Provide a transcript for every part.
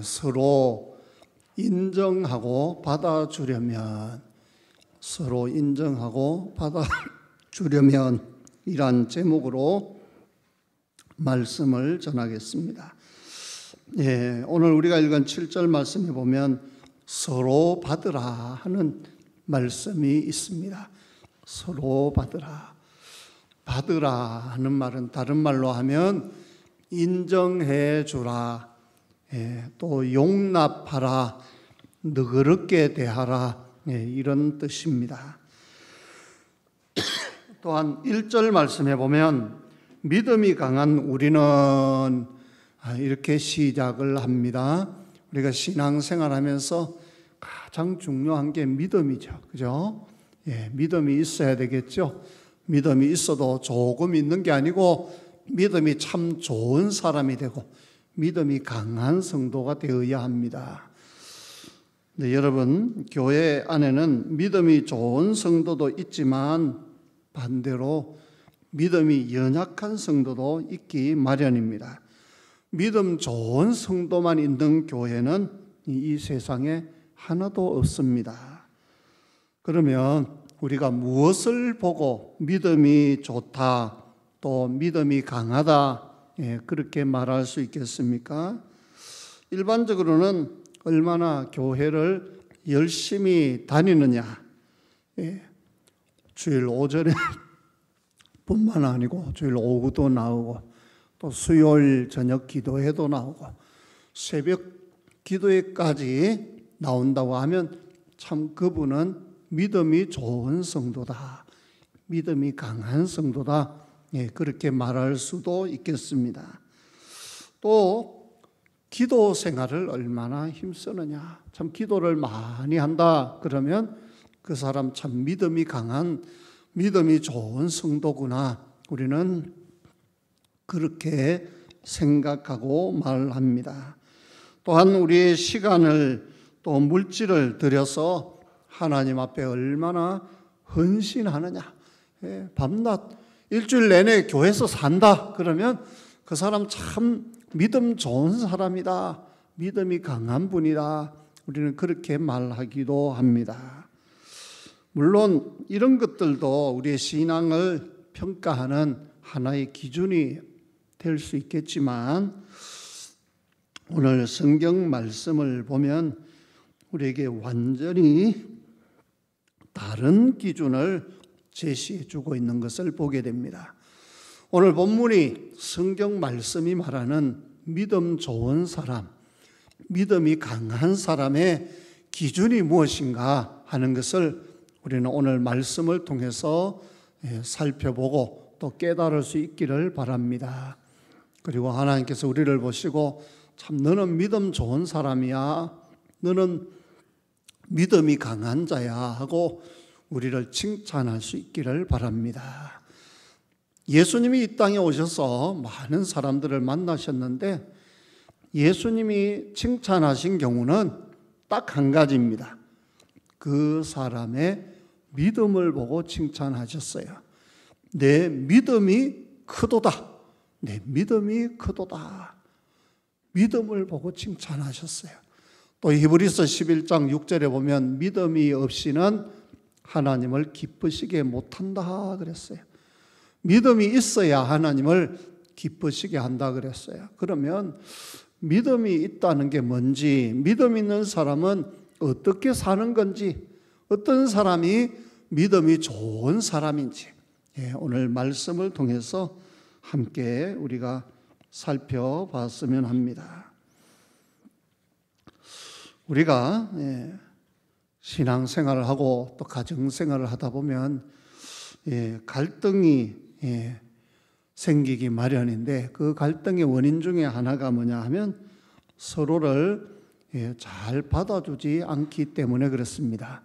서로 인정하고 받아주려면 이란 제목으로 말씀을 전하겠습니다. 오늘 우리가 읽은 7절 말씀에 보면 서로 받으라 하는 말씀이 있습니다. 서로 받으라. 받으라 하는 말은 다른 말로 하면 인정해 주라, 또 용납하라, 너그럽게 대하라, 이런 뜻입니다. 또한 1절 말씀해 보면 믿음이 강한 우리는 이렇게 시작을 합니다. 우리가 신앙생활하면서 가장 중요한 게 믿음이죠. 그죠? 믿음이 있어야 되겠죠. 믿음이 있어도 조금 있는 게 아니고 믿음이 참 좋은 사람이 되고 믿음이 강한 성도가 되어야 합니다. 네, 여러분, 교회 안에는 믿음이 좋은 성도도 있지만 반대로 믿음이 연약한 성도도 있기 마련입니다. 믿음 좋은 성도만 있는 교회는 이 세상에 하나도 없습니다. 그러면 우리가 무엇을 보고 믿음이 좋다, 또 믿음이 강하다, 그렇게 말할 수 있겠습니까? 일반적으로는 얼마나 교회를 열심히 다니느냐, 주일 오전에 뿐만 아니고 주일 오후도 나오고 또 수요일 저녁 기도회도 나오고 새벽 기도회까지 나온다고 하면 참 그분은 믿음이 좋은 성도다, 믿음이 강한 성도다, 그렇게 말할 수도 있겠습니다. 또 기도 생활을 얼마나 힘쓰느냐, 참 기도를 많이 한다 그러면 그 사람 참 믿음이 강한, 믿음이 좋은 성도구나, 우리는 그렇게 생각하고 말합니다. 또한 우리의 시간을 또 물질을 들여서 하나님 앞에 얼마나 헌신하느냐, 밤낮 일주일 내내 교회에서 산다 그러면 그 사람 참 믿음 좋은 사람이다, 믿음이 강한 분이다, 우리는 그렇게 말하기도 합니다. 물론 이런 것들도 우리의 신앙을 평가하는 하나의 기준이 될 수 있겠지만 오늘 성경 말씀을 보면 우리에게 완전히 다른 기준을 제시해 주고 있는 것을 보게 됩니다. 오늘 본문이 성경 말씀이 말하는 믿음 좋은 사람, 믿음이 강한 사람의 기준이 무엇인가 하는 것을 우리는 오늘 말씀을 통해서 살펴보고 또 깨달을 수 있기를 바랍니다. 그리고 하나님께서 우리를 보시고 참 너는 믿음 좋은 사람이야, 너는 믿음이 강한 자야 하고 우리를 칭찬할 수 있기를 바랍니다. 예수님이 이 땅에 오셔서 많은 사람들을 만나셨는데 예수님이 칭찬하신 경우는 딱 한 가지입니다. 그 사람의 믿음을 보고 칭찬하셨어요. 내 믿음이 크도다, 내 믿음이 크도다, 믿음을 보고 칭찬하셨어요. 또 히브리서 11장 6절에 보면 믿음이 없이는 하나님을 기쁘시게 못한다 그랬어요. 믿음이 있어야 하나님을 기쁘시게 한다 그랬어요. 그러면 믿음이 있다는 게 뭔지, 믿음 있는 사람은 어떻게 사는 건지, 어떤 사람이 믿음이 좋은 사람인지, 오늘 말씀을 통해서 함께 우리가 살펴봤으면 합니다. 우리가 신앙생활을 하고 또 가정생활을 하다 보면 갈등이 생기기 마련인데 그 갈등의 원인 중에 하나가 뭐냐 하면 서로를 잘 받아주지 않기 때문에 그렇습니다.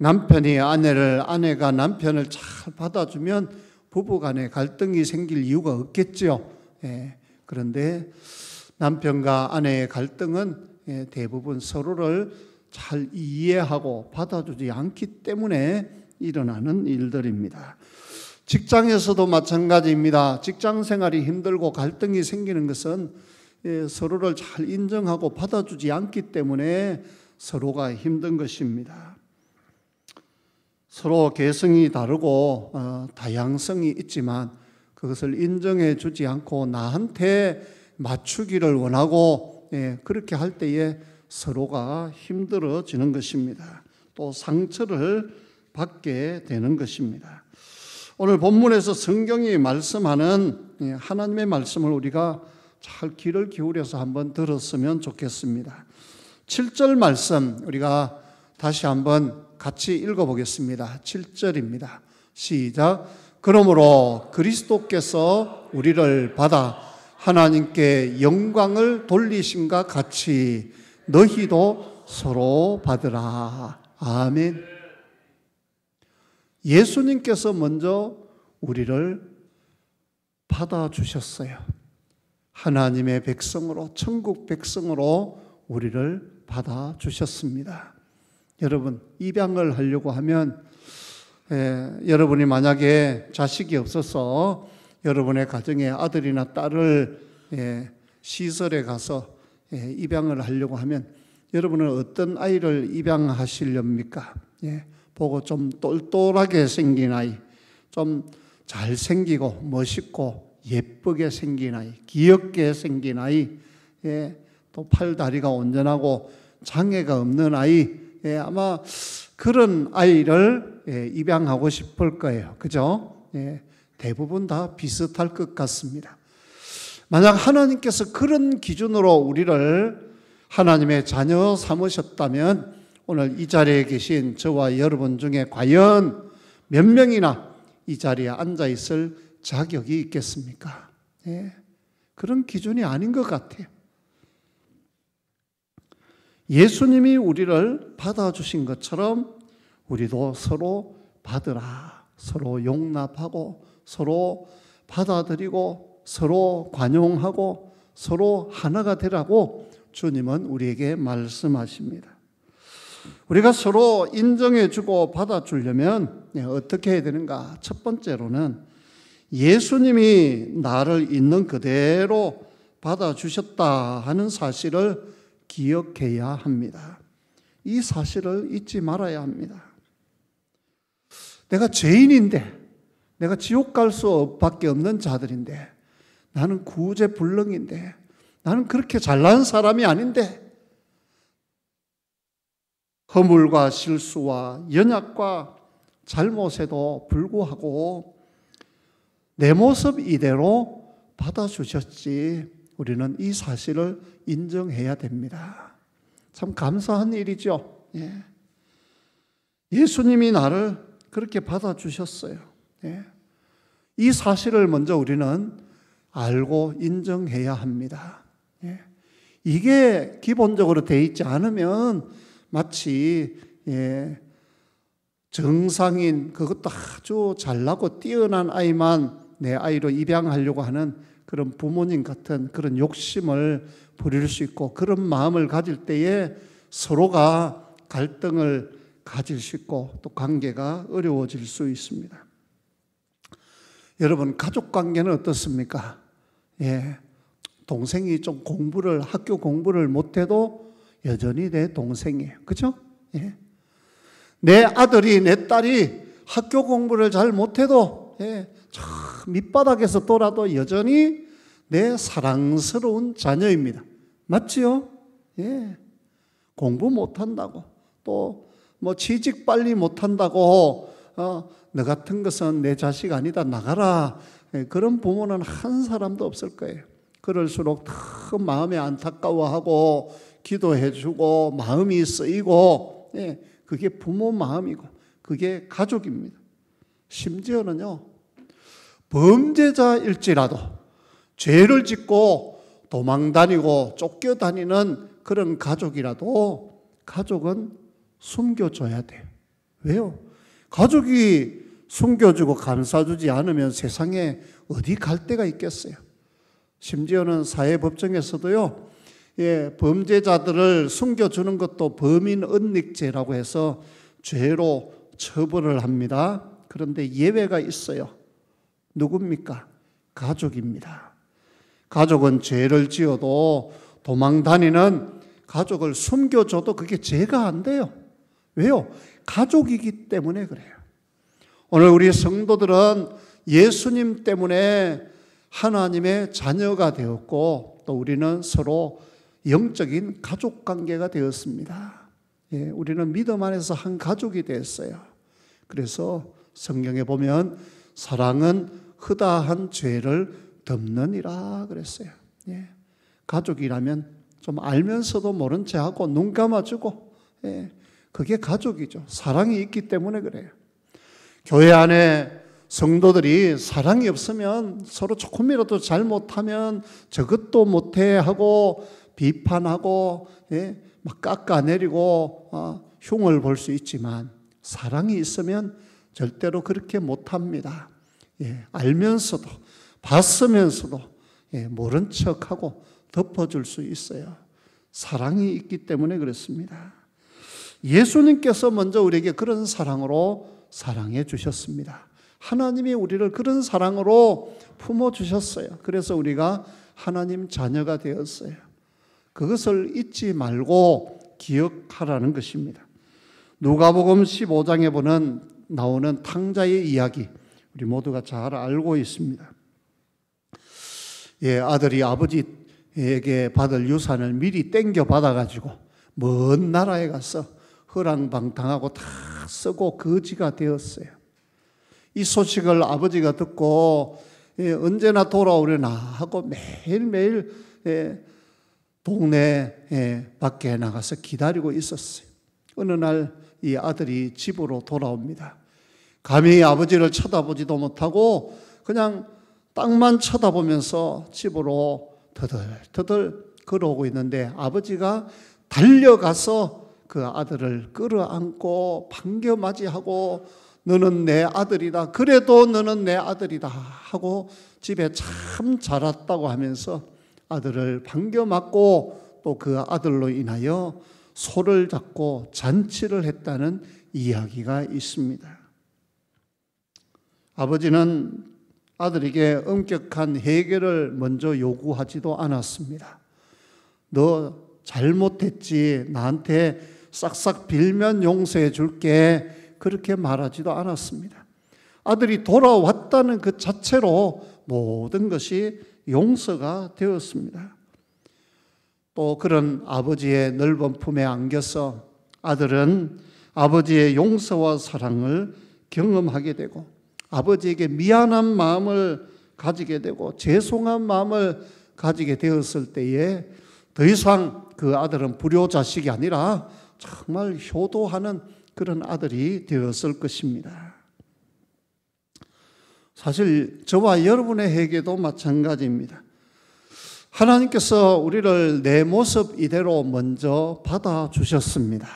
남편이 아내를, 아내가 남편을 잘 받아주면 부부간에 갈등이 생길 이유가 없겠죠. 그런데 남편과 아내의 갈등은 대부분 서로를 잘 이해하고 받아주지 않기 때문에 일어나는 일들입니다. 직장에서도 마찬가지입니다. 직장 생활이 힘들고 갈등이 생기는 것은 서로를 잘 인정하고 받아주지 않기 때문에 서로가 힘든 것입니다. 서로 개성이 다르고 다양성이 있지만 그것을 인정해 주지 않고 나한테 맞추기를 원하고 그렇게 할 때에 서로가 힘들어지는 것입니다. 또 상처를 받게 되는 것입니다. 오늘 본문에서 성경이 말씀하는 하나님의 말씀을 우리가 잘 귀를 기울여서 한번 들었으면 좋겠습니다. 7절 말씀 우리가 다시 한번 같이 읽어보겠습니다. 7절입니다. 시작. 그러므로 그리스도께서 우리를 받아 하나님께 영광을 돌리심과 같이 너희도 서로 받으라. 아멘. 예수님께서 먼저 우리를 받아주셨어요. 하나님의 백성으로, 천국 백성으로 우리를 받아주셨습니다. 여러분, 입양을 하려고 하면 여러분이 만약에 자식이 없어서 여러분의 가정에 아들이나 딸을 시설에 가서 입양을 하려고 하면 여러분은 어떤 아이를 입양하시렵니까? 보고 좀 똘똘하게 생긴 아이, 좀 잘생기고 멋있고 예쁘게 생긴 아이, 귀엽게 생긴 아이, 또 팔다리가 온전하고 장애가 없는 아이, 아마 그런 아이를 입양하고 싶을 거예요. 그죠? 대부분 다 비슷할 것 같습니다. 만약 하나님께서 그런 기준으로 우리를 하나님의 자녀 삼으셨다면 오늘 이 자리에 계신 저와 여러분 중에 과연 몇 명이나 이 자리에 앉아 있을 자격이 있겠습니까? 그런 기준이 아닌 것 같아요. 예수님이 우리를 받아주신 것처럼 우리도 서로 받으라, 서로 용납하고 서로 받아들이고 서로 관용하고 서로 하나가 되라고 주님은 우리에게 말씀하십니다. 우리가 서로 인정해주고 받아주려면 어떻게 해야 되는가? 첫 번째로는 예수님이 나를 있는 그대로 받아주셨다 하는 사실을 기억해야 합니다. 이 사실을 잊지 말아야 합니다. 내가 죄인인데, 내가 지옥 갈 수밖에 없는 자들인데, 나는 구제불능인데, 나는 그렇게 잘난 사람이 아닌데, 허물과 실수와 연약과 잘못에도 불구하고 내 모습 이대로 받아주셨지. 우리는 이 사실을 인정해야 됩니다. 참 감사한 일이죠. 예수님이 나를 그렇게 받아주셨어요. 이 사실을 먼저 우리는 알고 인정해야 합니다. 이게 기본적으로 돼 있지 않으면 마치 정상인, 그것도 아주 잘나고 뛰어난 아이만 내 아이로 입양하려고 하는 그런 부모님 같은 그런 욕심을 부릴 수 있고, 그런 마음을 가질 때에 서로가 갈등을 가질 수 있고 또 관계가 어려워질 수 있습니다. 여러분, 가족 관계는 어떻습니까? 동생이 좀 학교 공부를 못해도 여전히 내 동생이에요. 그죠? 내 아들이, 내 딸이 학교 공부를 잘 못해도 저 밑바닥에서 돌아도 여전히 내 사랑스러운 자녀입니다. 맞지요? 공부 못한다고, 또 뭐 취직 빨리 못한다고 너 같은 것은 내 자식 아니다, 나가라, 그런 부모는 한 사람도 없을 거예요. 그럴수록 더 마음이 안타까워하고 기도해주고 마음이 쓰이고, 그게 부모 마음이고 그게 가족입니다. 심지어는요, 범죄자일지라도 죄를 짓고 도망다니고 쫓겨다니는 그런 가족이라도 가족은 숨겨줘야 돼요. 왜요? 가족이 숨겨주고 감싸주지 않으면 세상에 어디 갈 데가 있겠어요? 심지어는 사회법정에서도요, 범죄자들을 숨겨주는 것도 범인은닉죄라고 해서 죄로 처벌을 합니다. 그런데 예외가 있어요. 누굽니까? 가족입니다. 가족은 죄를 지어도 도망 다니는 가족을 숨겨줘도 그게 죄가 안 돼요. 왜요? 가족이기 때문에 그래요. 오늘 우리 성도들은 예수님 때문에 하나님의 자녀가 되었고 또 우리는 서로 영적인 가족 관계가 되었습니다. 예, 우리는 믿음 안에서 한 가족이 되었어요. 그래서 성경에 보면 사랑은 허다한 죄를 덮느니라 그랬어요. 예, 가족이라면 좀 알면서도 모른 체하고 눈 감아주고, 예, 그게 가족이죠. 사랑이 있기 때문에 그래요. 교회 안에 성도들이 사랑이 없으면 서로 조금이라도 잘못하면 저것도 못해 하고 비판하고, 예, 막 깎아내리고 흉을 볼 수 있지만 사랑이 있으면 절대로 그렇게 못합니다. 예, 알면서도 봤으면서도, 예, 모른 척하고 덮어줄 수 있어요. 사랑이 있기 때문에 그렇습니다. 예수님께서 먼저 우리에게 그런 사랑으로 사랑해 주셨습니다. 하나님이 우리를 그런 사랑으로 품어주셨어요. 그래서 우리가 하나님 자녀가 되었어요. 그것을 잊지 말고 기억하라는 것입니다. 누가복음 15장에 나오는 탕자의 이야기, 우리 모두가 잘 알고 있습니다. 예, 아들이 아버지에게 받을 유산을 미리 땡겨 받아가지고 먼 나라에 가서 허랑방탕하고 다 쓰고 거지가 되었어요. 이 소식을 아버지가 듣고 언제나 돌아오려나 하고 매일매일 동네 밖에 나가서 기다리고 있었어요. 어느 날 이 아들이 집으로 돌아옵니다. 감히 아버지를 쳐다보지도 못하고 그냥 땅만 쳐다보면서 집으로 터덜터덜 걸어오고 있는데 아버지가 달려가서 그 아들을 끌어안고 반겨 맞이하고 너는 내 아들이다. 그래도 너는 내 아들이다 하고 집에 참 잘 왔다고 하면서 아들을 반겨 맞고 또 그 아들로 인하여 소를 잡고 잔치를 했다는 이야기가 있습니다. 아버지는 아들에게 엄격한 해결을 먼저 요구하지도 않았습니다. 너 잘못했지, 나한테 싹싹 빌면 용서해 줄게, 그렇게 말하지도 않았습니다. 아들이 돌아왔다는 그 자체로 모든 것이 용서가 되었습니다. 또 그런 아버지의 넓은 품에 안겨서 아들은 아버지의 용서와 사랑을 경험하게 되고 아버지에게 미안한 마음을 가지게 되고 죄송한 마음을 가지게 되었을 때에 더 이상 그 아들은 불효자식이 아니라 정말 효도하는 그런 아들이 되었을 것입니다. 사실 저와 여러분의 회개도 마찬가지입니다. 하나님께서 우리를 내 모습 이대로 먼저 받아주셨습니다.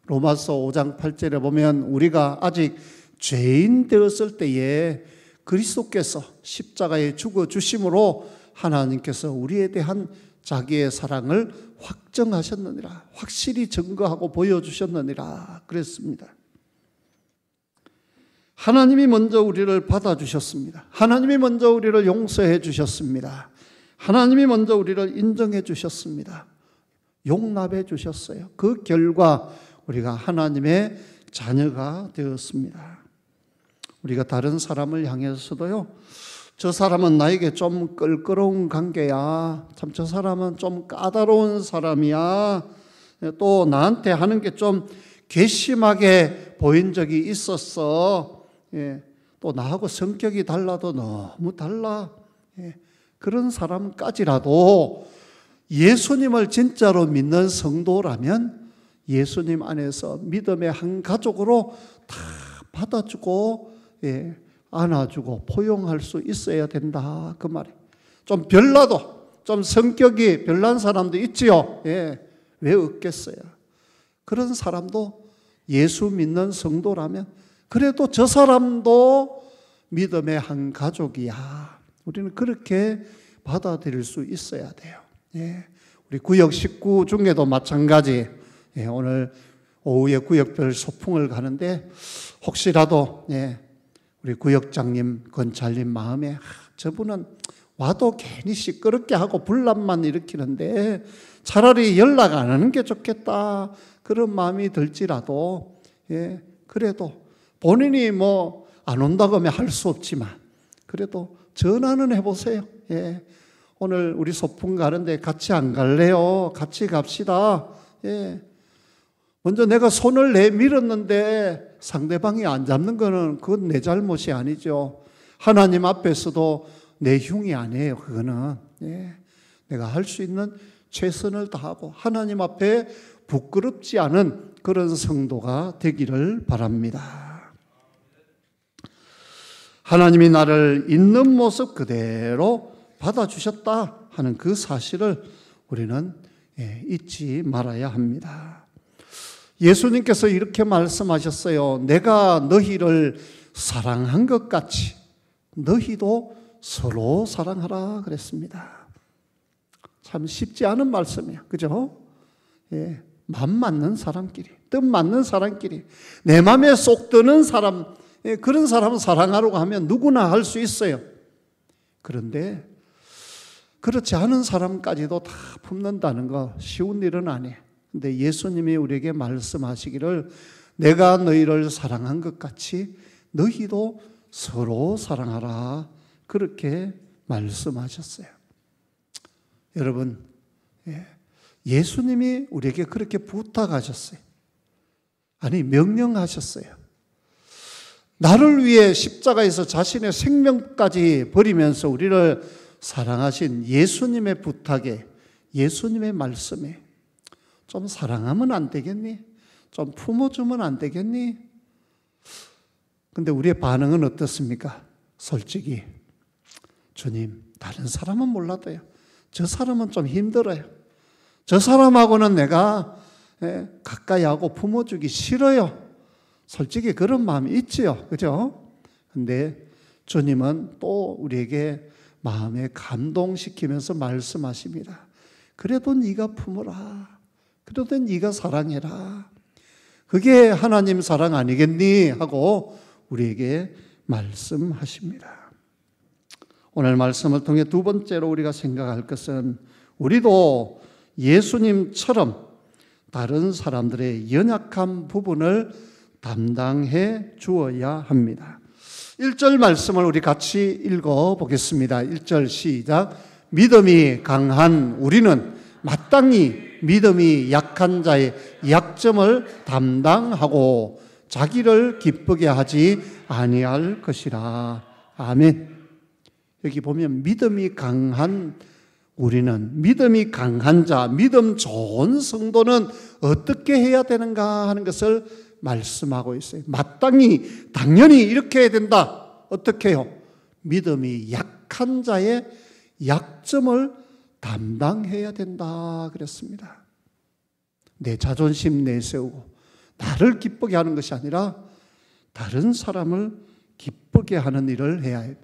로마서 5장 8절에 보면 우리가 아직 죄인 되었을 때에 그리스도께서 십자가에 죽어주심으로 하나님께서 우리에 대한 자기의 사랑을 확정하셨느니라, 확실히 증거하고 보여주셨느니라 그랬습니다. 하나님이 먼저 우리를 받아주셨습니다. 하나님이 먼저 우리를 용서해 주셨습니다. 하나님이 먼저 우리를 인정해 주셨습니다. 용납해 주셨어요. 그 결과 우리가 하나님의 자녀가 되었습니다. 우리가 다른 사람을 향해서도요, 저 사람은 나에게 좀 껄끄러운 관계야, 참 저 사람은 좀 까다로운 사람이야, 또 나한테 하는 게 좀 괘씸하게 보인 적이 있었어, 또 나하고 성격이 달라도 너무 달라, 그런 사람까지라도 예수님을 진짜로 믿는 성도라면 예수님 안에서 믿음의 한 가족으로 다 받아주고 안아주고 포용할 수 있어야 된다, 그 말이에요. 좀 별나도, 좀 성격이 별난 사람도 있지요. 왜 없겠어요? 그런 사람도 예수 믿는 성도라면 그래도 저 사람도 믿음의 한 가족이야. 우리는 그렇게 받아들일 수 있어야 돼요. 우리 구역 식구 중에도 마찬가지. 오늘 오후에 구역별 소풍을 가는데 혹시라도 우리 구역장님, 권찰님 마음에 저분은 와도 괜히 시끄럽게 하고 분란만 일으키는데 차라리 연락 안 하는 게 좋겠다. 그런 마음이 들지라도, 그래도 본인이 뭐 안 온다고 하면 할 수 없지만 그래도 전화는 해보세요. 오늘 우리 소풍 가는데 같이 안 갈래요? 같이 갑시다. 먼저 내가 손을 내밀었는데 상대방이 안 잡는 거는 그건 내 잘못이 아니죠. 하나님 앞에서도 내 흉이 아니에요. 그거는 내가 할 수 있는 최선을 다하고 하나님 앞에 부끄럽지 않은 그런 성도가 되기를 바랍니다. 하나님이 나를 있는 모습 그대로 받아주셨다 하는 그 사실을 우리는 잊지 말아야 합니다. 예수님께서 이렇게 말씀하셨어요. 내가 너희를 사랑한 것 같이 너희도 서로 사랑하라 그랬습니다. 참 쉽지 않은 말씀이에요. 그죠? 맘 맞는 사람끼리, 뜻 맞는 사람끼리, 내 맘에 쏙 드는 사람, 그런 사람을 사랑하려고 하면 누구나 할 수 있어요. 그런데 그렇지 않은 사람까지도 다 품는다는 거 쉬운 일은 아니에요. 근데 예수님이 우리에게 말씀하시기를 내가 너희를 사랑한 것 같이 너희도 서로 사랑하라 그렇게 말씀하셨어요. 여러분, 예수님이 우리에게 그렇게 부탁하셨어요. 아니, 명령하셨어요. 나를 위해 십자가에서 자신의 생명까지 버리면서 우리를 사랑하신 예수님의 부탁에, 예수님의 말씀에 좀 사랑하면 안 되겠니? 좀 품어주면 안 되겠니? 근데 우리의 반응은 어떻습니까? 솔직히 주님, 다른 사람은 몰라도요, 저 사람은 좀 힘들어요. 저 사람하고는 내가 가까이 하고 품어주기 싫어요. 솔직히 그런 마음이 있지요. 그죠? 근데 주님은 또 우리에게 마음에 감동시키면서 말씀하십니다. 그래도 네가 품어라. 그래도 네가 사랑해라. 그게 하나님 사랑 아니겠니? 하고 우리에게 말씀하십니다. 오늘 말씀을 통해 두 번째로 우리가 생각할 것은 우리도 예수님처럼 다른 사람들의 연약한 부분을 담당해 주어야 합니다. 1절 말씀을 우리 같이 읽어보겠습니다. 1절 시작. 믿음이 강한 우리는 마땅히 믿음이 약한 자의 약점을 담당하고 자기를 기쁘게 하지 아니할 것이라. 아멘. 여기 보면 믿음이 강한 우리는, 믿음이 강한 자, 믿음 좋은 성도는 어떻게 해야 되는가 하는 것을 말씀하고 있어요. 마땅히, 당연히 이렇게 해야 된다. 어떻게 해요? 믿음이 약한 자의 약점을 담당해야 된다 그랬습니다. 내 자존심 내세우고 나를 기쁘게 하는 것이 아니라 다른 사람을 기쁘게 하는 일을 해야 해요.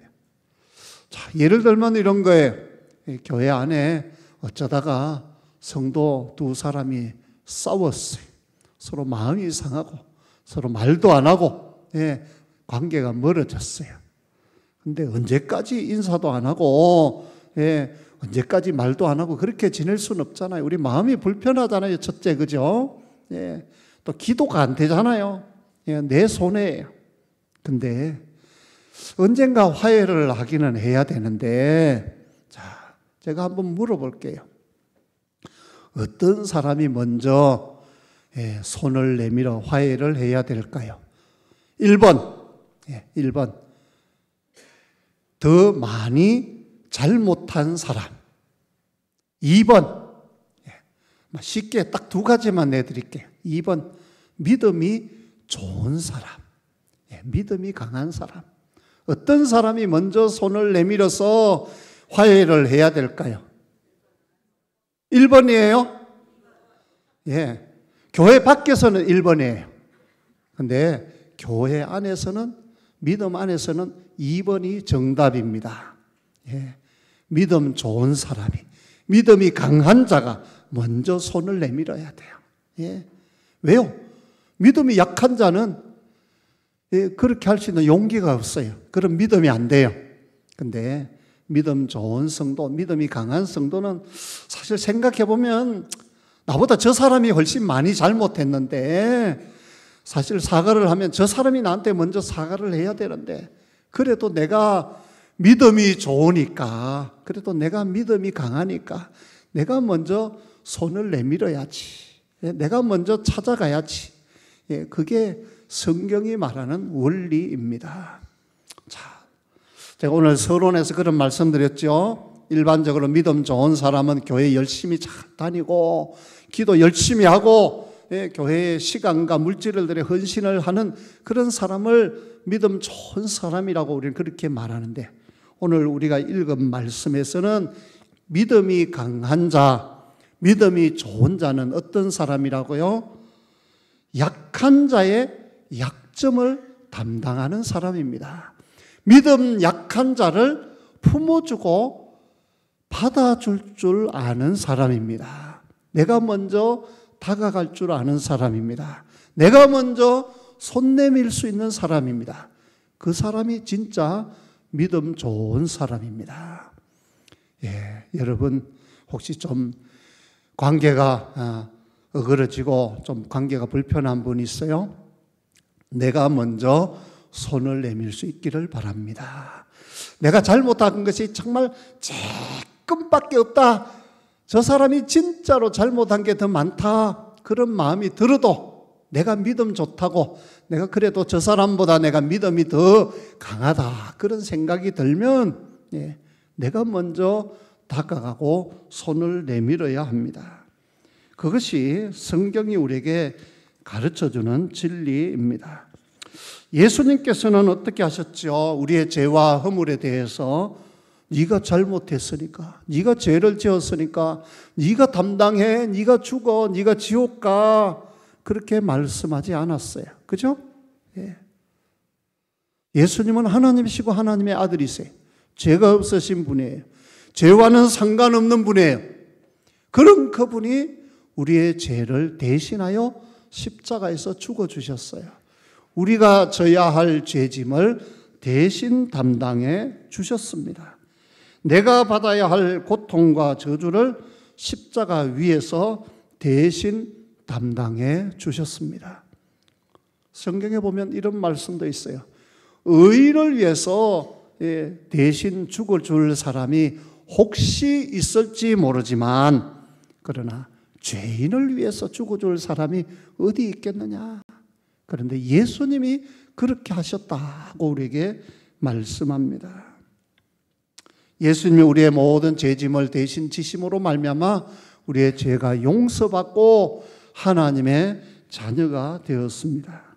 자, 예를 들면 이런 거예요. 교회 안에 어쩌다가 성도 두 사람이 싸웠어요. 서로 마음이 상하고 서로 말도 안 하고 관계가 멀어졌어요. 근데 언제까지 인사도 안 하고 언제까지 말도 안 하고 그렇게 지낼 수는 없잖아요. 우리 마음이 불편하잖아요. 첫째, 그죠? 또 기도가 안 되잖아요. 내 손해예요. 근데 언젠가 화해를 하기는 해야 되는데, 자, 제가 한번 물어볼게요. 어떤 사람이 먼저 손을 내밀어 화해를 해야 될까요? 1번. 1번. 더 많이 잘못한 사람. 2번. 쉽게 딱 두 가지만 내드릴게요. 2번. 믿음이 좋은 사람. 믿음이 강한 사람. 어떤 사람이 먼저 손을 내밀어서 화해를 해야 될까요? 1번이에요? 교회 밖에서는 1번이에요. 근데 교회 안에서는, 믿음 안에서는 2번이 정답입니다. 믿음 좋은 사람이, 믿음이 강한 자가 먼저 손을 내밀어야 돼요. 왜요? 믿음이 약한 자는 그렇게 할 수 있는 용기가 없어요. 그럼 믿음이 안 돼요. 근데 믿음 좋은 성도, 믿음이 강한 성도는 사실 생각해보면 나보다 저 사람이 훨씬 많이 잘못했는데 사실 사과를 하면 저 사람이 나한테 먼저 사과를 해야 되는데 그래도 내가 믿음이 좋으니까, 그래도 내가 믿음이 강하니까 내가 먼저 손을 내밀어야지, 내가 먼저 찾아가야지. 그게 성경이 말하는 원리입니다. 자, 제가 오늘 서론에서 그런 말씀드렸죠. 일반적으로 믿음 좋은 사람은 교회 열심히 잘 다니고 기도 열심히 하고 교회에 시간과 물질을 들여 헌신을 하는 그런 사람을 믿음 좋은 사람이라고 우리는 그렇게 말하는데, 오늘 우리가 읽은 말씀에서는 믿음이 강한 자, 믿음이 좋은 자는 어떤 사람이라고요? 약한 자의 약점을 담당하는 사람입니다. 믿음 약한 자를 품어주고 받아줄 줄 아는 사람입니다. 내가 먼저 다가갈 줄 아는 사람입니다. 내가 먼저 손 내밀 수 있는 사람입니다. 그 사람이 진짜 믿음 좋은 사람입니다. 여러분 혹시 좀 관계가 어그러지고 좀 관계가 불편한 분 있어요? 내가 먼저 손을 내밀 수 있기를 바랍니다. 내가 잘못한 것이 정말 조금밖에 없다, 저 사람이 진짜로 잘못한 게 더 많다, 그런 마음이 들어도 내가 믿음 좋다고, 내가 그래도 저 사람보다 내가 믿음이 더 강하다, 그런 생각이 들면 내가 먼저 다가가고 손을 내밀어야 합니다. 그것이 성경이 우리에게 가르쳐주는 진리입니다. 예수님께서는 어떻게 하셨죠? 우리의 죄와 허물에 대해서 네가 잘못했으니까, 네가 죄를 지었으니까 네가 담당해, 네가 죽어, 네가 지옥 가, 그렇게 말씀하지 않았어요. 그죠? 예수님은 하나님이시고 하나님의 아들이세요. 죄가 없으신 분이에요. 죄와는 상관없는 분이에요. 그런 그분이 우리의 죄를 대신하여 십자가에서 죽어주셨어요. 우리가 져야 할 죄짐을 대신 담당해 주셨습니다. 내가 받아야 할 고통과 저주를 십자가 위에서 대신 담당해 주셨습니다. 성경에 보면 이런 말씀도 있어요. 의인을 위해서 대신 죽을 줄 사람이 혹시 있을지 모르지만, 그러나 죄인을 위해서 죽어줄 사람이 어디 있겠느냐. 그런데 예수님이 그렇게 하셨다고 우리에게 말씀합니다. 예수님이 우리의 모든 죄짐을 대신 지심으로 말미암아 우리의 죄가 용서받고 하나님의 자녀가 되었습니다.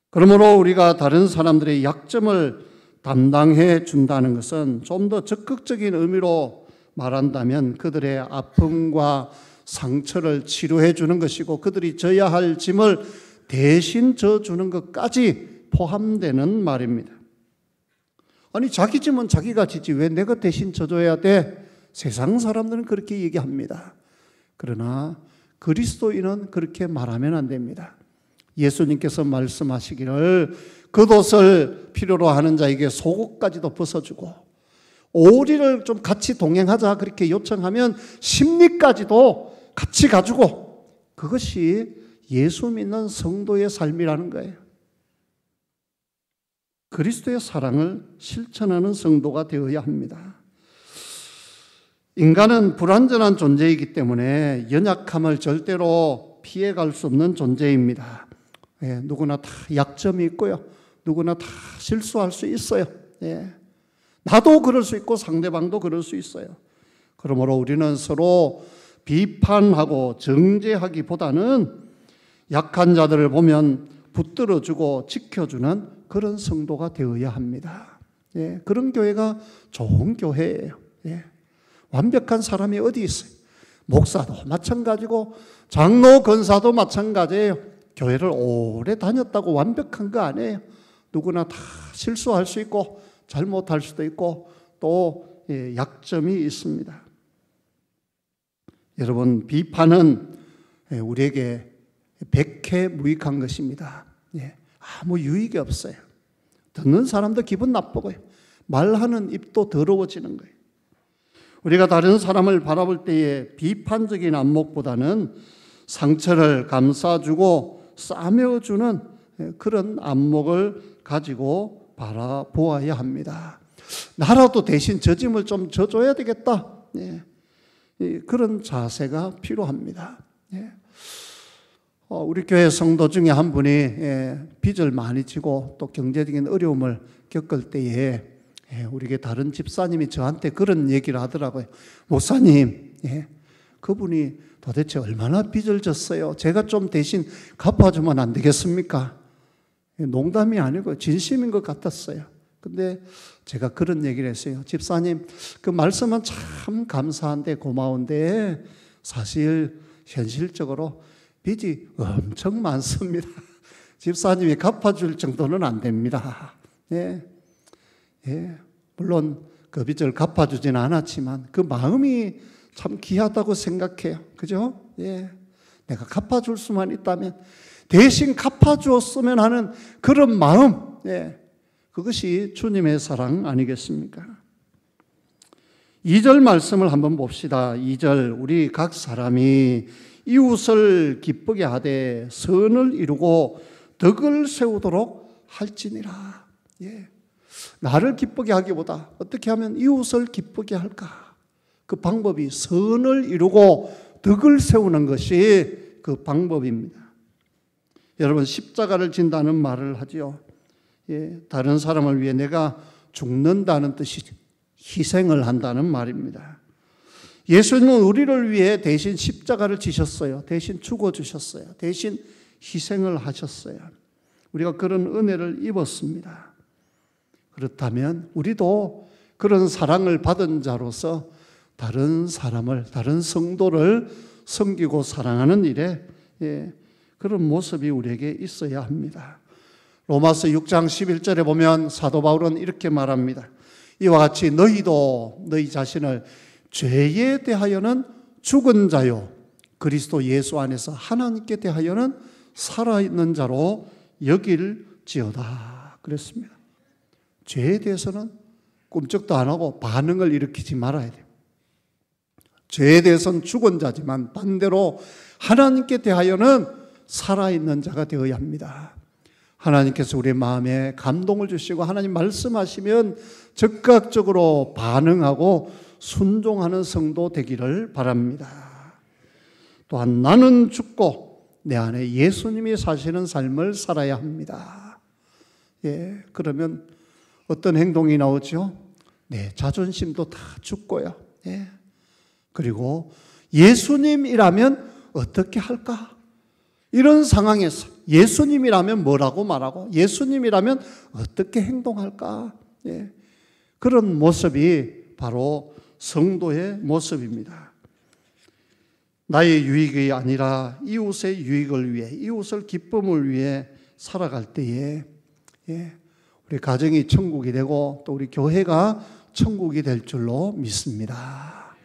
그러므로 우리가 다른 사람들의 약점을 담당해 준다는 것은 좀 더 적극적인 의미로 말한다면 그들의 아픔과 상처를 치료해 주는 것이고, 그들이 져야 할 짐을 대신 져주는 것까지 포함되는 말입니다. 아니, 자기 짐은 자기가 지지 왜 내가 대신 져줘야 돼? 세상 사람들은 그렇게 얘기합니다. 그러나 그리스도인은 그렇게 말하면 안 됩니다. 예수님께서 말씀하시기를 겉옷을 필요로 하는 자에게 속옷까지도 벗어주고, 오리를 좀 같이 동행하자 그렇게 요청하면 심리까지도 같이 가지고, 그것이 예수 믿는 성도의 삶이라는 거예요. 그리스도의 사랑을 실천하는 성도가 되어야 합니다. 인간은 불완전한 존재이기 때문에 연약함을 절대로 피해갈 수 없는 존재입니다. 누구나 다 약점이 있고요. 누구나 다 실수할 수 있어요. 나도 그럴 수 있고 상대방도 그럴 수 있어요. 그러므로 우리는 서로 비판하고 정죄하기보다는 약한 자들을 보면 붙들어주고 지켜주는 그런 성도가 되어야 합니다. 그런 교회가 좋은 교회예요. 완벽한 사람이 어디 있어요? 목사도 마찬가지고 장로 권사도 마찬가지예요. 교회를 오래 다녔다고 완벽한 거 아니에요. 누구나 다 실수할 수 있고 잘못할 수도 있고 또 약점이 있습니다. 여러분, 비판은 우리에게 백해무익한 것입니다. 아무 유익이 없어요. 듣는 사람도 기분 나쁘고요. 말하는 입도 더러워지는 거예요. 우리가 다른 사람을 바라볼 때에 비판적인 안목보다는 상처를 감싸주고 싸매어주는 그런 안목을 가지고 바라보아야 합니다. 나라도 대신 저 짐을 좀 져줘야 되겠다. 그런 자세가 필요합니다. 우리 교회 성도 중에 한 분이 빚을 많이 지고 또 경제적인 어려움을 겪을 때에 우리 다른 집사님이 저한테 그런 얘기를 하더라고요. 목사님, 그분이 도대체 얼마나 빚을 졌어요? 제가 좀 대신 갚아주면 안 되겠습니까? 농담이 아니고 진심인 것 같았어요. 근데 제가 그런 얘기를 했어요. 집사님, 그 말씀은 참 감사한데 고마운데 사실 현실적으로 빚이 엄청 많습니다. 집사님이 갚아줄 정도는 안 됩니다. 물론 그 빚을 갚아주지는 않았지만 그 마음이 참 귀하다고 생각해요. 그죠? 내가 갚아줄 수만 있다면 대신 갚아주었으면 하는 그런 마음, 그것이 주님의 사랑 아니겠습니까? 2절 말씀을 한번 봅시다. 2절, 우리 각 사람이 이웃을 기쁘게 하되 선을 이루고 덕을 세우도록 할지니라. 나를 기쁘게 하기보다 어떻게 하면 이웃을 기쁘게 할까? 그 방법이 선을 이루고 덕을 세우는 것이 그 방법입니다. 여러분, 십자가를 진다는 말을 하죠. 다른 사람을 위해 내가 죽는다는 뜻이 희생을 한다는 말입니다. 예수님은 우리를 위해 대신 십자가를 지셨어요. 대신 죽어주셨어요. 대신 희생을 하셨어요. 우리가 그런 은혜를 입었습니다. 그렇다면 우리도 그런 사랑을 받은 자로서 다른 사람을, 다른 성도를 섬기고 사랑하는 일에 그런 모습이 우리에게 있어야 합니다. 로마서 6장 11절에 보면 사도 바울은 이렇게 말합니다. 이와 같이 너희도 너희 자신을 죄에 대하여는 죽은 자요 그리스도 예수 안에서 하나님께 대하여는 살아있는 자로 여길지어다 그랬습니다. 죄에 대해서는 꿈쩍도 안 하고 반응을 일으키지 말아야 돼요. 죄에 대해서는 죽은 자지만 반대로 하나님께 대하여는 살아있는 자가 되어야 합니다. 하나님께서 우리의 마음에 감동을 주시고 하나님 말씀하시면 즉각적으로 반응하고 순종하는 성도 되기를 바랍니다. 또한 나는 죽고 내 안에 예수님이 사시는 삶을 살아야 합니다. 그러면 어떤 행동이 나오죠? 내 자존심도 다 죽고요. 그리고 예수님이라면 어떻게 할까? 이런 상황에서 예수님이라면 뭐라고 말하고 예수님이라면 어떻게 행동할까? 그런 모습이 바로 성도의 모습입니다. 나의 유익이 아니라 이웃의 유익을 위해, 이웃을 기쁨을 위해 살아갈 때에 우리 가정이 천국이 되고 또 우리 교회가 천국이 될 줄로 믿습니다.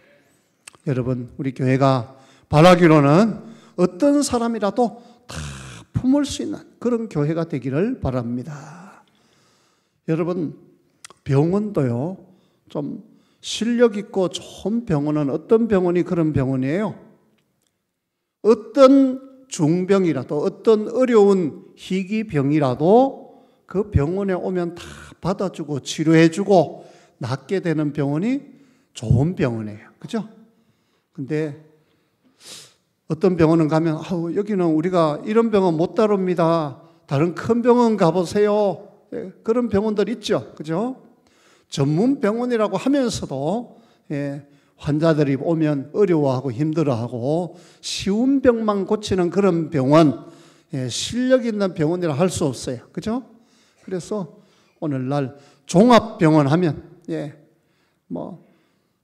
여러분, 우리 교회가 바라기로는 어떤 사람이라도 다 품을 수 있는 그런 교회가 되기를 바랍니다. 여러분, 병원도요, 좀 실력 있고 좋은 병원은 어떤 병원이 그런 병원이에요? 어떤 중병이라도, 어떤 어려운 희귀병이라도 그 병원에 오면 다 받아주고 치료해주고 낫게 되는 병원이 좋은 병원이에요. 그죠? 근데 어떤 병원은 가면 여기는 우리가 이런 병원 못 다룹니다. 다른 큰 병원 가보세요. 그런 병원들 있죠. 그죠? 전문 병원이라고 하면서도 환자들이 오면 어려워하고 힘들어하고 쉬운 병만 고치는 그런 병원, 실력 있는 병원이라 할 수 없어요. 그죠? 그래서 오늘날 종합병원 하면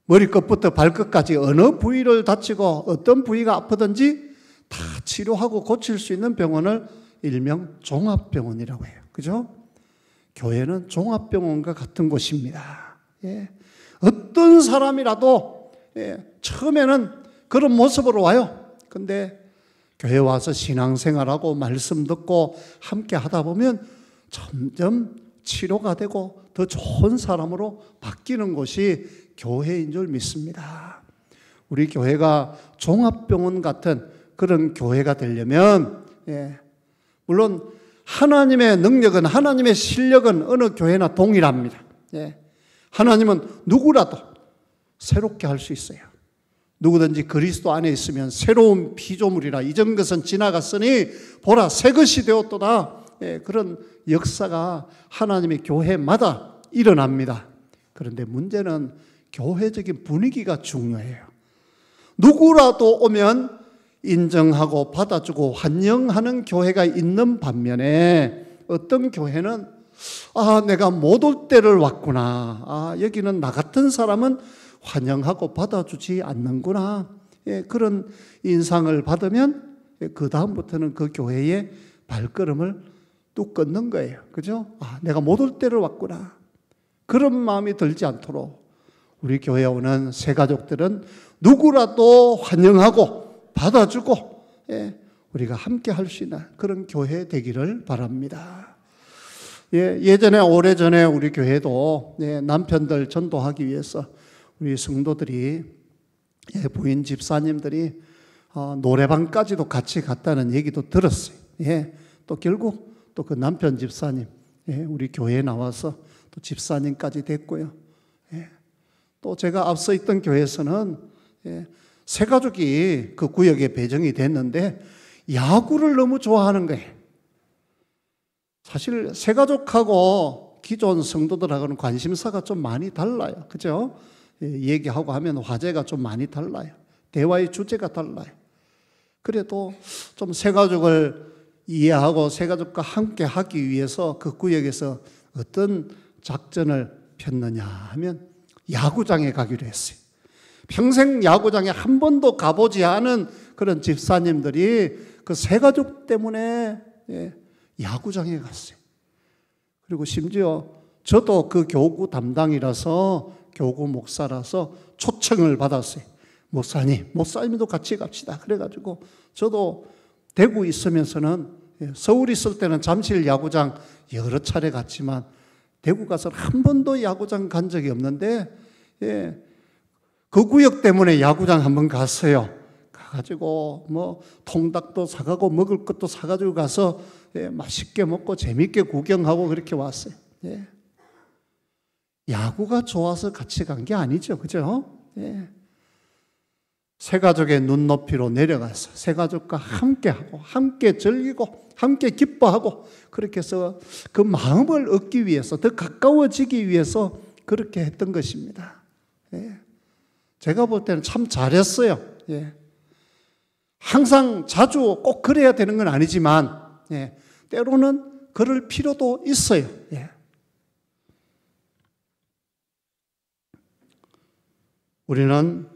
머리끝부터 발끝까지 어느 부위를 다치고 어떤 부위가 아프든지 다 치료하고 고칠 수 있는 병원을 일명 종합병원이라고 해요. 그죠? 교회는 종합병원과 같은 곳입니다. 어떤 사람이라도 처음에는 그런 모습으로 와요. 근데 교회 와서 신앙생활하고 말씀 듣고 함께 하다 보면 점점 치료가 되고 더 좋은 사람으로 바뀌는 곳이 교회인 줄 믿습니다. 우리 교회가 종합병원 같은 그런 교회가 되려면 물론 하나님의 능력은, 하나님의 실력은 어느 교회나 동일합니다. 하나님은 누구라도 새롭게 할 수 있어요. 누구든지 그리스도 안에 있으면 새로운 피조물이라, 이전 것은 지나갔으니 보라 새 것이 되었도다. 그런 역사가 하나님의 교회마다 일어납니다. 그런데 문제는 교회적인 분위기가 중요해요. 누구라도 오면 인정하고 받아주고 환영하는 교회가 있는 반면에 어떤 교회는 내가 못 올 때를 왔구나. 여기는 나 같은 사람은 환영하고 받아주지 않는구나. 그런 인상을 받으면 그 다음부터는 그 교회의 발걸음을 뚝 끊는 거예요. 그죠? 내가 못 올 때를 왔구나. 그런 마음이 들지 않도록 우리 교회에 오는 새 가족들은 누구라도 환영하고 받아주고 우리가 함께 할 수 있는 그런 교회 되기를 바랍니다. 예전에 오래전에 우리 교회도 남편들 전도하기 위해서 우리 성도들이, 부인 집사님들이 노래방까지도 같이 갔다는 얘기도 들었어요. 또 결국 또 그 남편 집사님 우리 교회에 나와서 또 집사님까지 됐고요. 또 제가 앞서 있던 교회에서는 새 가족이 그 구역에 배정이 됐는데 야구를 너무 좋아하는 거예요. 사실 새 가족하고 기존 성도들하고는 관심사가 좀 많이 달라요. 그죠? 얘기하고 하면 화제가 좀 많이 달라요. 대화의 주제가 달라요. 그래도 좀 새 가족을 이해하고 새 가족과 함께 하기 위해서 그 구역에서 어떤 작전을 폈느냐 하면 야구장에 가기로 했어요. 평생 야구장에 한 번도 가보지 않은 그런 집사님들이 그 새 가족 때문에 야구장에 갔어요. 그리고 심지어 저도 그 교구 담당이라서, 교구 목사라서 초청을 받았어요. 목사님도 같이 갑시다. 그래가지고 저도 대구 있으면서는, 서울 있을 때는 잠실 야구장 여러 차례 갔지만 대구 가서는 한 번도 야구장 간 적이 없는데 그 구역 때문에 야구장 한번 갔어요. 가가지고 통닭도 사가고 먹을 것도 사가지고 가서 맛있게 먹고 재밌게 구경하고 그렇게 왔어요. 야구가 좋아서 같이 간 게 아니죠. 그죠? 새 가족의 눈높이로 내려가서 새 가족과 함께하고 함께 즐기고 함께 기뻐하고 그렇게 해서 그 마음을 얻기 위해서, 더 가까워지기 위해서 그렇게 했던 것입니다. 제가 볼 때는 참 잘했어요. 항상 자주 꼭 그래야 되는 건 아니지만 때로는 그럴 필요도 있어요. 우리는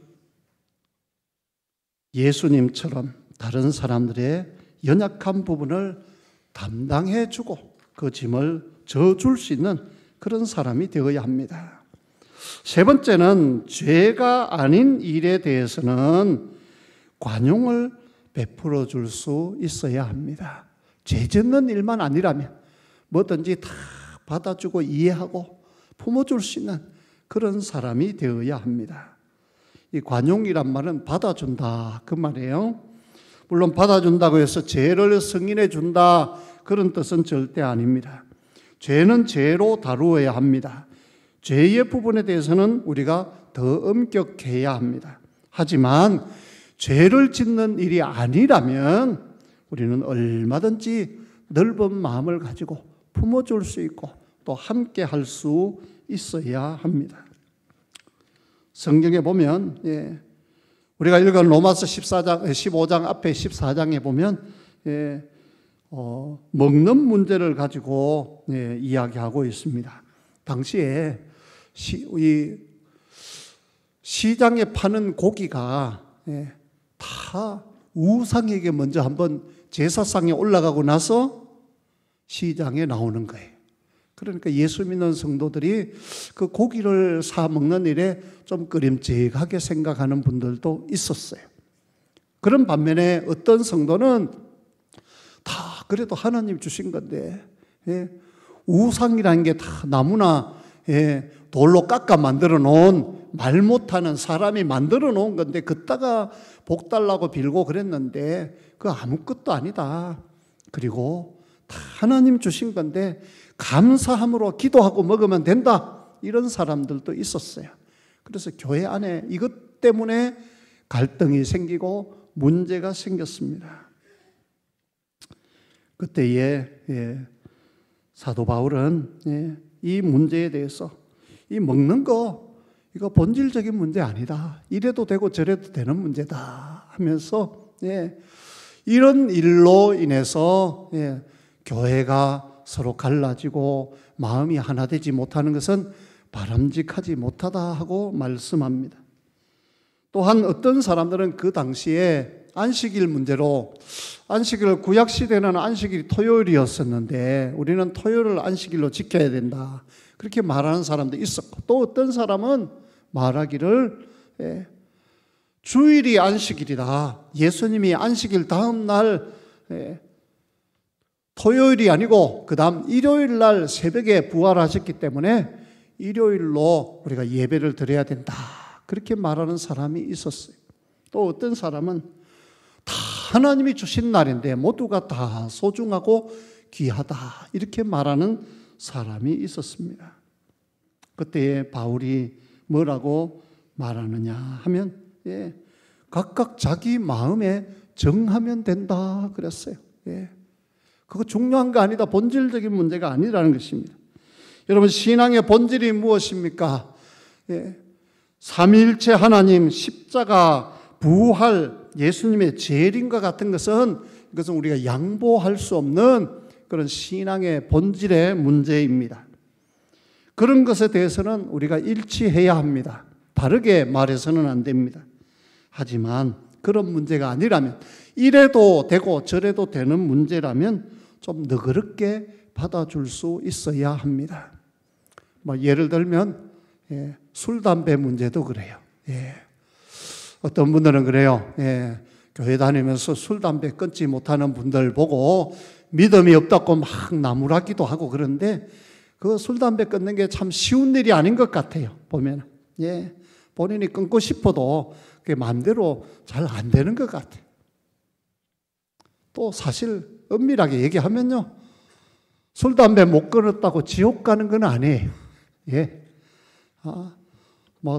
예수님처럼 다른 사람들의 연약한 부분을 담당해주고 그 짐을 져줄 수 있는 그런 사람이 되어야 합니다. 세 번째는 죄가 아닌 일에 대해서는 관용을 베풀어 줄 수 있어야 합니다. 죄 짓는 일만 아니라면 뭐든지 다 받아주고 이해하고 품어줄 수 있는 그런 사람이 되어야 합니다. 이 관용이란 말은 받아준다 그 말이에요. 물론 받아준다고 해서 죄를 승인해 준다 그런 뜻은 절대 아닙니다. 죄는 죄로 다루어야 합니다. 죄의 부분에 대해서는 우리가 더 엄격해야 합니다. 하지만 죄를 짓는 일이 아니라면 우리는 얼마든지 넓은 마음을 가지고 품어줄 수 있고 또 함께 할 수 있어야 합니다. 성경에 보면 우리가 읽은 로마서 15장 앞에 14장에 보면 먹는 문제를 가지고 이야기하고 있습니다. 당시에 시장에 파는 고기가 다 우상에게 먼저 한번 제사상에 올라가고 나서 시장에 나오는 거예요. 그러니까 예수 믿는 성도들이 그 고기를 사 먹는 일에 좀 꺼림직하게 생각하는 분들도 있었어요. 그런 반면에 어떤 성도는 다 그래도 하나님 주신 건데 우상이라는 게 다 나무나 돌로 깎아 만들어 놓은 말 못하는 사람이 만들어 놓은 건데 그따가 복 달라고 빌고 그랬는데 그거 아무것도 아니다. 그리고 다 하나님 주신 건데 감사함으로 기도하고 먹으면 된다. 이런 사람들도 있었어요. 그래서 교회 안에 이것 때문에 갈등이 생기고 문제가 생겼습니다. 그때에 사도 바울은 이 문제에 대해서 이 먹는 거 이거 본질적인 문제 아니다. 이래도 되고 저래도 되는 문제다 하면서 이런 일로 인해서 교회가 서로 갈라지고 마음이 하나 되지 못하는 것은 바람직하지 못하다 하고 말씀합니다. 또한 어떤 사람들은 그 당시에 안식일 문제로 안식일 구약시대는 안식일이 토요일이었었는데 우리는 토요일을 안식일로 지켜야 된다. 그렇게 말하는 사람도 있었고 또 어떤 사람은 말하기를 주일이 안식일이다. 예수님이 안식일 다음 날 토요일이 아니고 그 다음 일요일 날 새벽에 부활하셨기 때문에 일요일로 우리가 예배를 드려야 된다. 그렇게 말하는 사람이 있었어요. 또 어떤 사람은 다 하나님이 주신 날인데 모두가 다 소중하고 귀하다. 이렇게 말하는 사람이 있었습니다. 그때에 바울이 뭐라고 말하느냐 하면 각각 자기 마음에 정하면 된다 그랬어요. 그거 중요한 거 아니다. 본질적인 문제가 아니라는 것입니다. 여러분 신앙의 본질이 무엇입니까? 삼위일체 하나님, 십자가, 부활, 예수님의 재림과 같은 것은 이것은 우리가 양보할 수 없는 그런 신앙의 본질의 문제입니다. 그런 것에 대해서는 우리가 일치해야 합니다. 다르게 말해서는 안 됩니다. 하지만 그런 문제가 아니라면 이래도 되고 저래도 되는 문제라면 좀 너그럽게 받아줄 수 있어야 합니다. 예를 들면 술, 담배 문제도 그래요. 어떤 분들은 그래요. 교회 다니면서 술, 담배 끊지 못하는 분들 보고 믿음이 없다고 막 나무라기도 하고 그런데 그 술, 담배 끊는 게 참 쉬운 일이 아닌 것 같아요. 보면 본인이 끊고 싶어도 그게 마음대로 잘 안 되는 것 같아요. 또 사실 엄밀하게 얘기하면요, 술, 담배 못 끊었다고 지옥 가는 건 아니에요.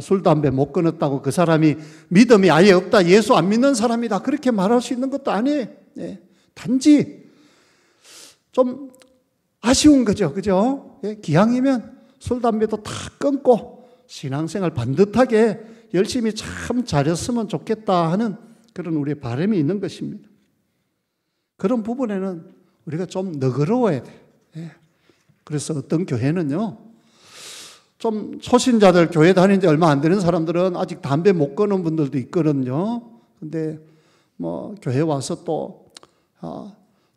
술, 담배 못 끊었다고 그 사람이 믿음이 아예 없다, 예수 안 믿는 사람이다, 그렇게 말할 수 있는 것도 아니에요. 단지 좀 아쉬운 거죠. 그죠? 기왕이면 술, 담배도 다 끊고 신앙생활 반듯하게 열심히 참 잘했으면 좋겠다 하는 그런 우리의 바람이 있는 것입니다. 그런 부분에는 우리가 좀 너그러워야 돼요. 그래서 어떤 교회는요, 좀 초신자들 교회 다닌 지 얼마 안 되는 사람들은 아직 담배 못 끊은 분들도 있거든요. 근데 교회 와서 또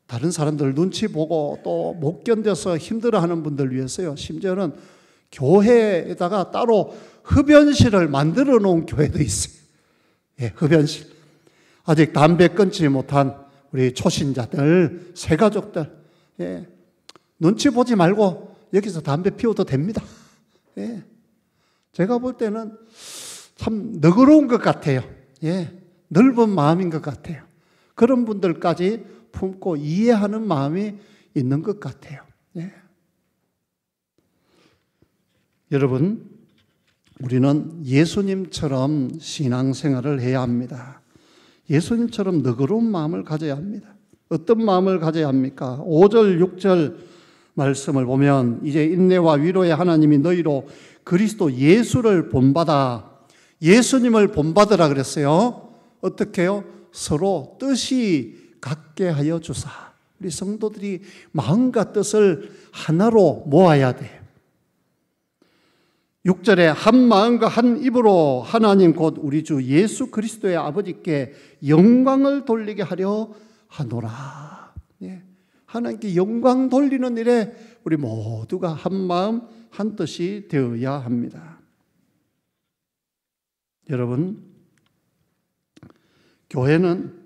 다른 사람들 눈치 보고 또 못 견뎌서 힘들어하는 분들 위해서요, 심지어는 교회에다가 따로 흡연실을 만들어 놓은 교회도 있어요. 흡연실. 아직 담배 끊지 못한 우리 초신자들, 새가족들, 눈치 보지 말고 여기서 담배 피워도 됩니다. 제가 볼 때는 참 너그러운 것 같아요. 넓은 마음인 것 같아요. 그런 분들까지 품고 이해하는 마음이 있는 것 같아요. 여러분, 우리는 예수님처럼 신앙생활을 해야 합니다. 예수님처럼 너그러운 마음을 가져야 합니다. 어떤 마음을 가져야 합니까? 5절, 6절 말씀을 보면 이제 인내와 위로의 하나님이 너희로 그리스도 예수를 본받아, 예수님을 본받으라 그랬어요. 어떻게 해요? 서로 뜻이 같게 하여 주사. 우리 성도들이 마음과 뜻을 하나로 모아야 돼요. 6절에 한 마음과 한 입으로 하나님 곧 우리 주 예수 그리스도의 아버지께 영광을 돌리게 하려 하노라. 하나님께 영광 돌리는 일에 우리 모두가 한 마음 한 뜻이 되어야 합니다. 여러분, 교회는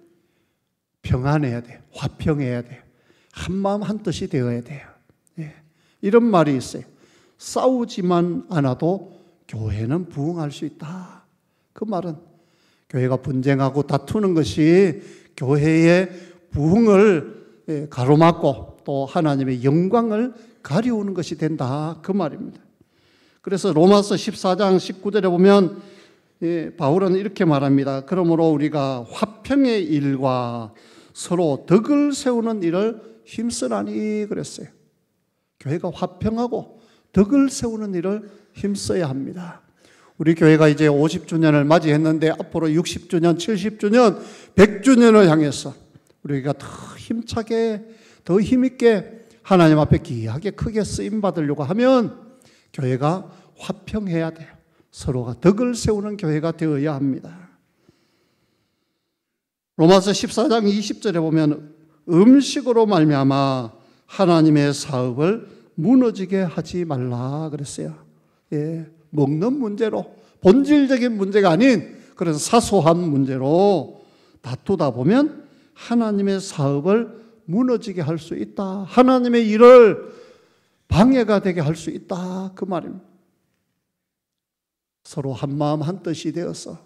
평안해야 돼요. 화평해야 돼요. 한 마음 한 뜻이 되어야 돼요. 이런 말이 있어요. 싸우지만 않아도 교회는 부흥할 수 있다. 그 말은 교회가 분쟁하고 다투는 것이 교회의 부흥을 가로막고 또 하나님의 영광을 가리우는 것이 된다. 그 말입니다. 그래서 로마서 14장 19절에 보면 바울은 이렇게 말합니다. 그러므로 우리가 화평의 일과 서로 덕을 세우는 일을 힘쓰라니 그랬어요. 교회가 화평하고 덕을 세우는 일을 힘써야 합니다. 우리 교회가 이제 50주년을 맞이했는데 앞으로 60주년, 70주년, 100주년을 향해서 우리가 더 힘차게, 더 힘있게 하나님 앞에 귀하게 크게 쓰임 받으려고 하면 교회가 화평해야 돼요. 서로가 덕을 세우는 교회가 되어야 합니다. 로마서 14장 20절에 보면 음식으로 말미암아 하나님의 사업을 무너지게 하지 말라 그랬어요. 먹는 문제로, 본질적인 문제가 아닌 그런 사소한 문제로 다투다 보면 하나님의 사업을 무너지게 할 수 있다. 하나님의 일을 방해가 되게 할 수 있다. 그 말입니다. 서로 한마음 한뜻이 되어서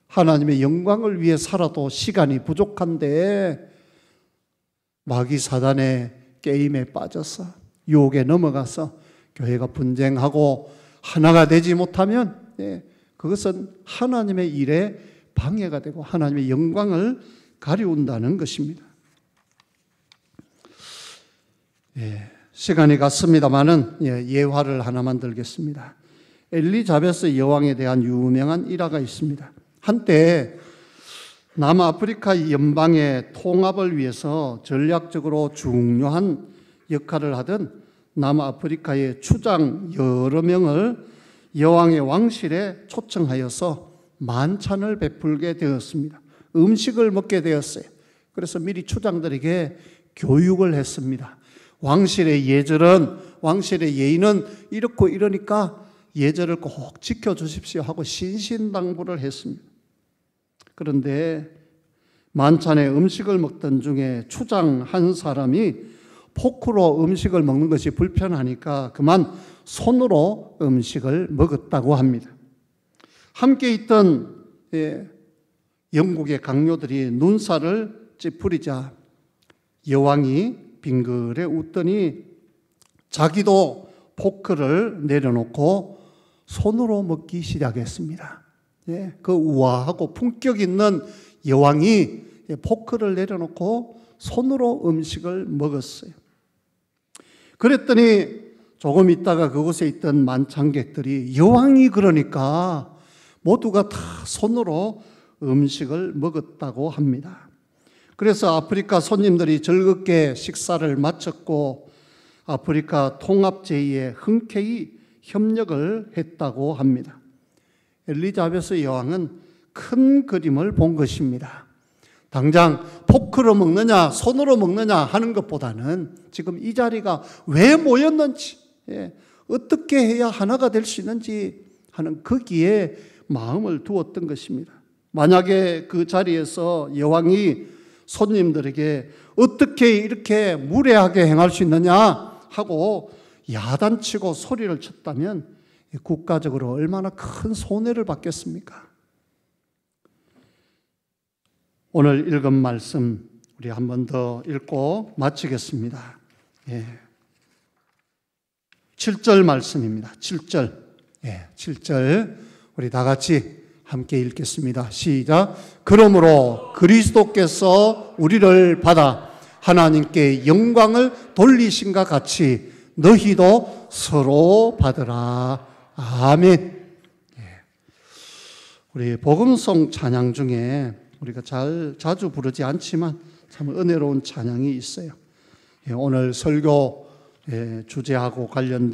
하나님의 영광을 위해 살아도 시간이 부족한데 마귀 사단의 게임에 빠져서 유혹에 넘어가서 교회가 분쟁하고 하나가 되지 못하면 그것은 하나님의 일에 방해가 되고 하나님의 영광을 가리운다는 것입니다. 시간이 갔습니다마는 예화를 하나만 들겠습니다. 엘리자베스 여왕에 대한 유명한 일화가 있습니다. 한때 남아프리카 연방의 통합을 위해서 전략적으로 중요한 역할을 하던 남아프리카의 추장 여러 명을 여왕의 왕실에 초청하여서 만찬을 베풀게 되었습니다. 음식을 먹게 되었어요. 그래서 미리 추장들에게 교육을 했습니다. 왕실의 예절은, 왕실의 예의는 이렇고 이러니까 예절을 꼭 지켜주십시오 하고 신신당부를 했습니다. 그런데 만찬에 음식을 먹던 중에 추장 한 사람이 포크로 음식을 먹는 것이 불편하니까 그만 손으로 음식을 먹었다고 합니다. 함께 있던 영국의 강요들이 눈살을 찌푸리자 여왕이 빙그레 웃더니 자기도 포크를 내려놓고 손으로 먹기 시작했습니다. 그 우아하고 품격 있는 여왕이 포크를 내려놓고 손으로 음식을 먹었어요. 그랬더니 조금 있다가 그곳에 있던 만찬객들이 여왕이 그러니까 모두가 다 손으로 음식을 먹었다고 합니다. 그래서 아프리카 손님들이 즐겁게 식사를 마쳤고 아프리카 통합제의에 흔쾌히 협력을 했다고 합니다. 엘리자베스 여왕은 큰 그림을 본 것입니다. 당장 포크로 먹느냐 손으로 먹느냐 하는 것보다는 지금 이 자리가 왜 모였는지, 어떻게 해야 하나가 될 수 있는지 하는 거기에 마음을 두었던 것입니다. 만약에 그 자리에서 여왕이 손님들에게 어떻게 이렇게 무례하게 행할 수 있느냐 하고 야단치고 소리를 쳤다면 국가적으로 얼마나 큰 손해를 받겠습니까? 오늘 읽은 말씀 우리 한 번 더 읽고 마치겠습니다. 7절 말씀입니다. 7절. 7절 우리 다 같이 함께 읽겠습니다. 시작. 그러므로 그리스도께서 우리를 받아 하나님께 영광을 돌리신과 같이 너희도 서로 받으라. 아멘. 우리 복음송 찬양 중에 우리가 자주 부르지 않지만 참 은혜로운 찬양이 있어요. 오늘 설교 주제하고 관련된